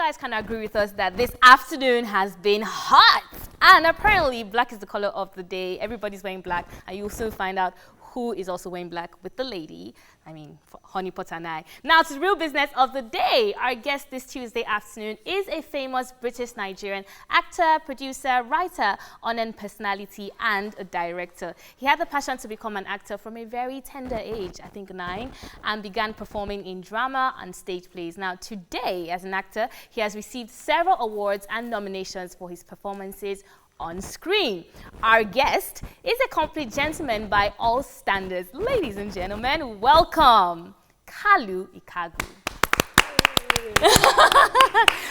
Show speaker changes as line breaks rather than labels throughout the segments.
guys can agree with us that this afternoon has been hot. And apparently, black is the color of the day. Everybody's wearing black. And you'll soon find out who is also wearing black with the lady. I mean, Honey Pot and I. Now to the real business of the day. Our guest this Tuesday afternoon is a famous British-Nigerian actor, producer, writer, on-end personality, and a director. He had the passion to become an actor from a very tender age, I think 9, and began performing in drama and stage plays. Now today, as an actor, he has received several awards and nominations for his performances on screen. Our guest is a complete gentleman by all standards. Ladies and gentlemen, welcome, Kalu Ikeagwu.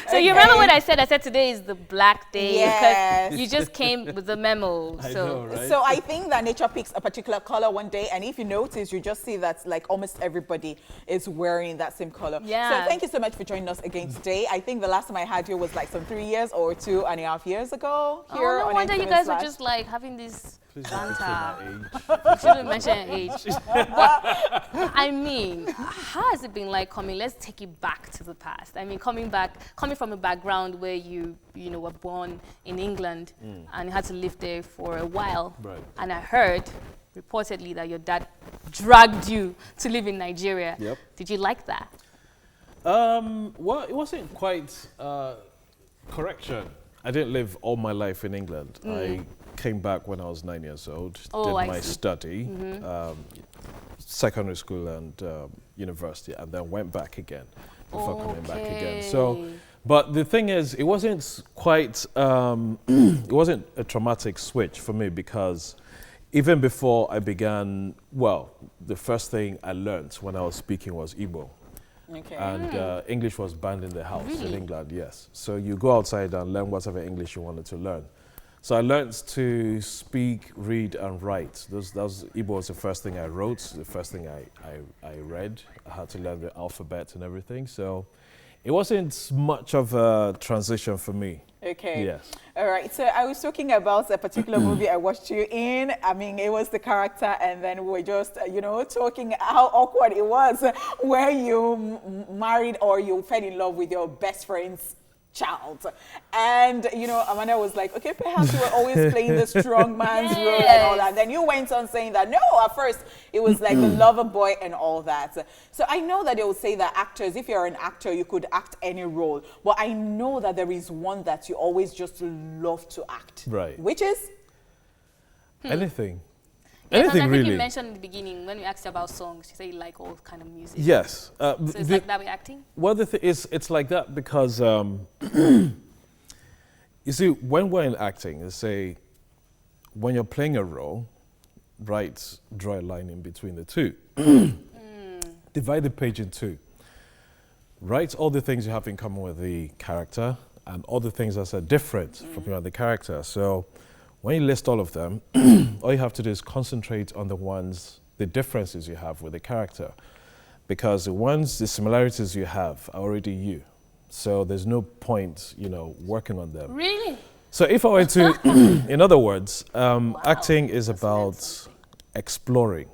So you remember what I said? I said today is the black day.
Yes.
Because you just came with the memo.
I know, right?
So I think that nature picks a particular color one day, and if you notice, you just see that like almost everybody is wearing that same color.
Yeah.
So thank you so much for joining us again today. I think the last time I had you was like some 3 years or 2.5 years ago. Here
no
on
wonder you
Infamous
guys were
Flash.
just like having this
Please don't mention
banter.
my age.
You shouldn't mention age. But, I mean, how has it been like coming? Let's take it back to the past. I mean, coming from a background where you were born in England and you had to live there for a while.
Right.
And I heard reportedly that your dad dragged you to live in Nigeria.
Yep.
Did you like that?
Well, it wasn't quite correction. I didn't live all my life in England. I came back when I was 9 years old, did my study, secondary school and university, and then went back again before coming back again. So, but the thing is, it wasn't quite, it wasn't a traumatic switch for me because even before I began, well, the first thing I learned when I was speaking was Igbo.
Okay.
And English was banned in the house in
Really?
England, yes. So you go outside and learn whatever English you wanted to learn. So I learned to speak, read, and write. Igbo was the first thing I wrote, the first thing I read. I had to learn the alphabet and everything. So it wasn't much of a transition for me.
Okay.
Yes.
All right. So I was talking about a particular movie I watched you in. I mean, it was the character, and then we were just, talking how awkward it was where you married or you fell in love with your best friend's child. And, Amanda was like, okay, perhaps you were always playing the strong man's role and all that. Then you went on saying that, no, at first it was like the lover boy and all that. So I know that they would say that actors, if you're an actor, you could act any role. But I know that there is one that you always just love to act.
Right.
Which is?
Anything.
Yes,
Anything
and I think
really.
you mentioned in the beginning when you asked about songs, you say you like all kind of music.
Yes.
So it's like that with acting?
Well, the thing is, it's like that because, you see, when we're in acting, they say, when you're playing a role, draw a line in between the two. Divide the page in two. Write all the things you have in common with the character and all the things that are different from your other character. So when you list all of them, all you have to do is concentrate on the differences you have with the character. Because the similarities you have are already you. So there's no point, working on them.
Really?
So if I were to, in other words, acting is about exploring.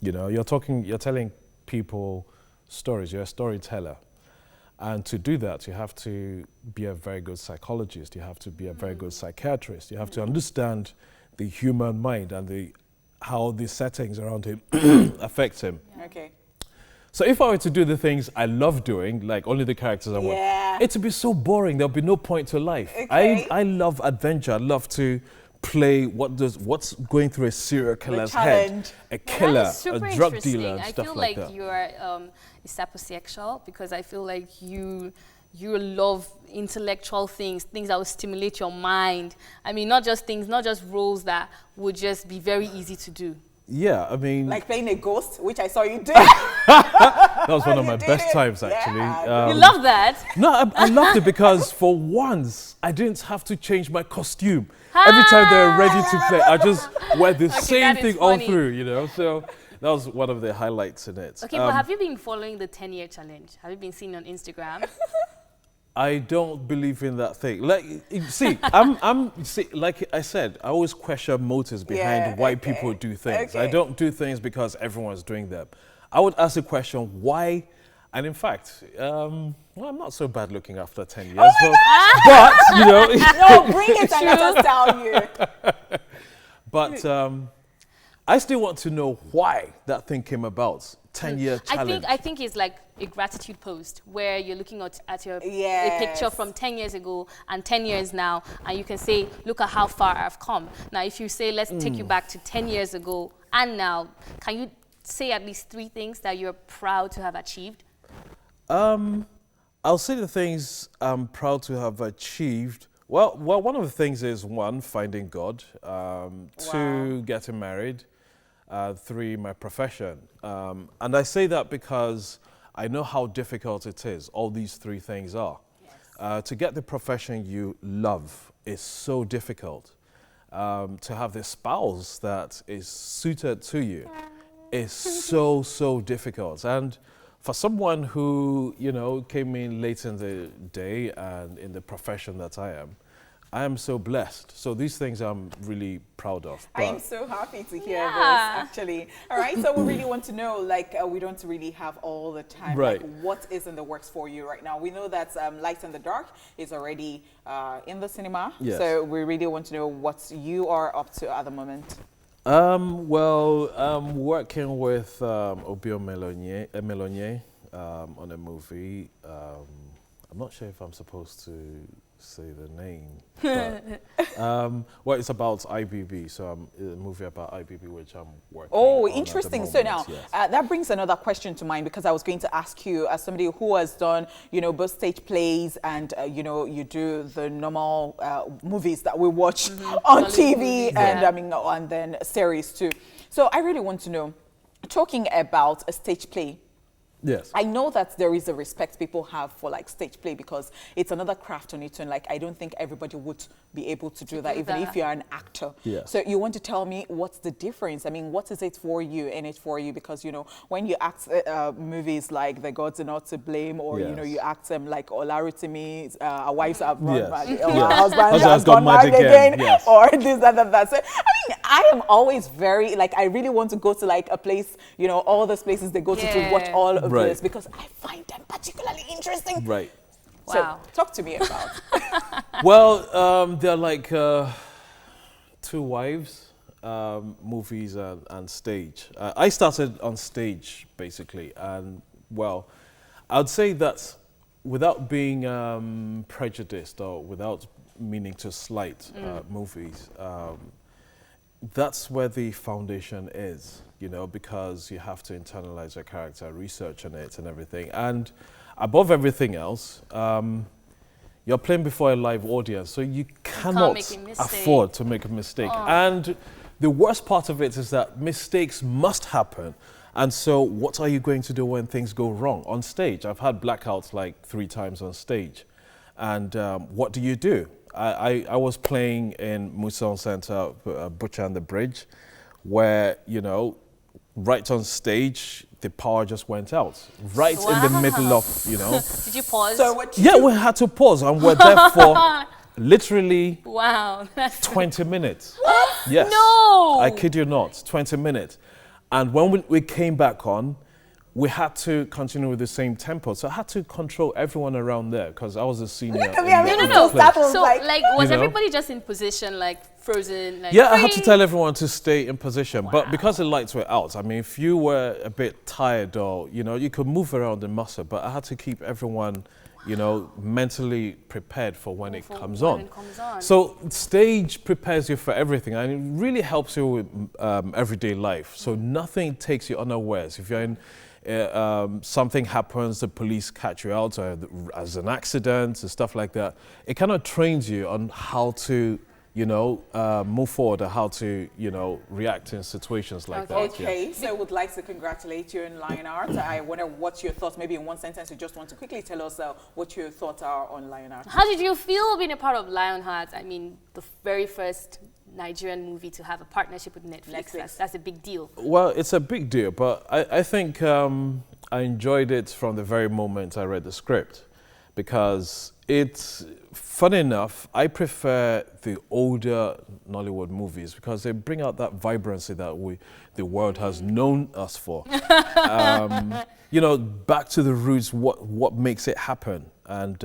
You're telling people stories, you're a storyteller. And to do that, you have to be a very good psychologist. You have to be a very good psychiatrist. You have to understand the human mind and how the settings around him affect him.
Yeah. Okay.
So if I were to do the things I love doing, like only the characters I want, it would be so boring. There'll be no point to life.
Okay.
I love adventure. I love to play what's going through a serial killer's head, a killer, a drug dealer, and stuff like that.
I feel like you are sapiosexual because I feel like you love intellectual things that will stimulate your mind. I mean, not just roles that would just be very easy to do.
Yeah, I mean,
like playing a ghost, which I saw you do.
That was one of my best times, actually.
Yeah.
You love that?
No, I loved it because for once, I didn't have to change my costume. Every time they're ready to play, I just wear the same thing all through, So that was one of the highlights in it.
Okay, but have you been following the 10-year challenge? Have you been seeing on Instagram?
I don't believe in that thing. Like, like I said, I always question motives behind why people do things. I don't do things because everyone's doing them. I would ask the question, why And in fact, well, I'm not so bad looking after 10 years.
Oh
but, you know.
No, bring it and let us tell you.
But I still want to know why that thing came about. 10-year challenge.
I think it's like a gratitude post where you're looking at your
Yes.
a picture from 10 years ago and 10 years now, and you can say, look at how far I've come. Now, if you say, let's take you back to 10 years ago and now, can you say at least 3 things that you're proud to have achieved?
I'll say the things I'm proud to have achieved. Well, one of the things is 1, finding God. 2, getting married. 3, my profession. And I say that because I know how difficult it is. All these 3 things are. Yes. To get the profession you love is so difficult. To have the spouse that is suited to you is so difficult. And for someone who, you know, came in late in the day and in the profession that I am so blessed. So these things I'm really proud of.
I'm so happy to hear this, actually. All right, so we really want to know, like, we don't really have all the time.
Right.
Like, what is in the works for you right now? We know that Light in the Dark is already in the cinema.
Yes.
So we really want to know what you are up to at the moment.
Well, I'm working with Obio Melonier on a movie. I'm not sure if I'm supposed to say the name, but well, it's about IBB, so a movie about IBB, which I'm working on at the
interesting.
moment,
So now,
yes.
that brings another question to mind, because I was going to ask you, as somebody who has done, you know, both stage plays and, you know, you do the normal movies that we watch on TV,
movies,
and
yeah.
I mean, and then series too. So I really want to know, talking about a stage play,
Yes.
I know that there is a respect people have for like stage play, because it's another craft on its own. Like, I don't think everybody would be able to do that, even if you're an actor.
Yeah.
So you want to tell me what's the difference? I mean, what is it for you in it for you? Because, you know, when you act movies like The Gods Are Not to Blame, or, you know,
Yes.
you act like Olaritimi, Our Wives Have Run
Yes.
Mad, or
Yes.
Our Husband
Husband
Has Gone Mad Again,
yes.
or this, that. So, I mean, I am always very, like, I really want to go to like a place, you know, all those places they go to watch all of
Right.
this, because I find them particularly interesting.
Right.
Wow.
So talk to me about.
Well, they're like 2 Wives, movies and stage. I started on stage, basically, and, well, I'd say that without being prejudiced or without meaning to slight movies, that's where the foundation is, you know, because you have to internalize your character, research on it and everything. And above everything else, you're playing before a live audience, so you cannot
make a mistake.
afford to make a mistake. And the worst part of it is that mistakes must happen. And so what are you going to do when things go wrong on stage? I've had blackouts like 3 times on stage. And what do? I was playing in Muson Center, Butcher and the Bridge, where, you know, right on stage, the power just went out. Right in the middle of, you know.
Did you pause?
So what?
Yeah, we had to pause, and we're there for literally
Wow.
20 minutes. Yes.
No!
I kid you not, 20 minutes. And when we came back on, we had to continue with the same tempo. So I had to control everyone around there, because I was a senior.
Look at me, I'm
in the
even
No.
place.
startled.
So, like, was
You know?
everybody just in position, like frozen? Like,
Yeah, I had to
freeze?
tell everyone to stay in position. But because the lights were out, I mean, if you were a bit tired, or, you know, you could move around the muscle, but I had to keep everyone, you know, mentally prepared for when it comes
when
on.
it comes on.
So stage prepares you for everything, and it really helps you with everyday life. So nothing takes you unawares. If you're in something happens, the police catch you out as an accident and stuff like that, it kind of trains you on how to, you know, move forward, or how to, you know, react in situations like that.
Okay, so I would like to congratulate you in Lionheart. I wonder what's your thoughts, maybe in one sentence, you just want to quickly tell us what your thoughts are on Lionheart.
How did you feel being a part of Lionheart? I mean, the very first Nigerian movie to have a partnership with Netflix. That's a big deal.
Well, it's a big deal, but I think I enjoyed it from the very moment I read the script, because it's funny enough. I prefer the older Nollywood movies because they bring out that vibrancy that the world has known us for. You know, back to the roots. What makes it happen? And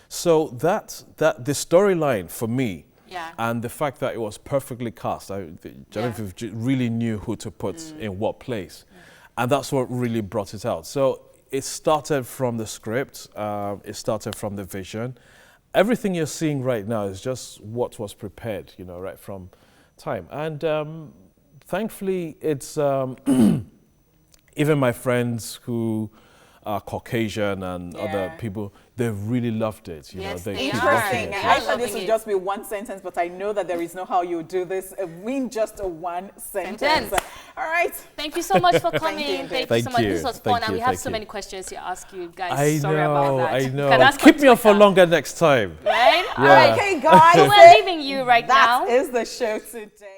so that the storyline for me.
Yeah.
And the fact that it was perfectly cast, I don't know if you really knew who to put in what place. And that's what really brought it out. So it started from the script, it started from the vision. Everything you're seeing right now is just what was prepared, you know, right from time. And thankfully, it's even my friends who are Caucasian and other people, they really loved it. You know, they keep watching
Interesting.
it.
I thought this would just be one sentence, but I know that there is no how you do this. In just a one sentence. All right.
Thank you so much for coming. Thank you so much.
you.
This was
Thank
fun, and
you.
we have
Thank
so
you.
many questions to ask you guys.
I
Sorry about that.
I know.
Can ask
Keep
on
me on for
Twitter.
longer next time.
Right?
Yeah.
All right.
Okay, guys.
So we're leaving you right now.
That is the show today.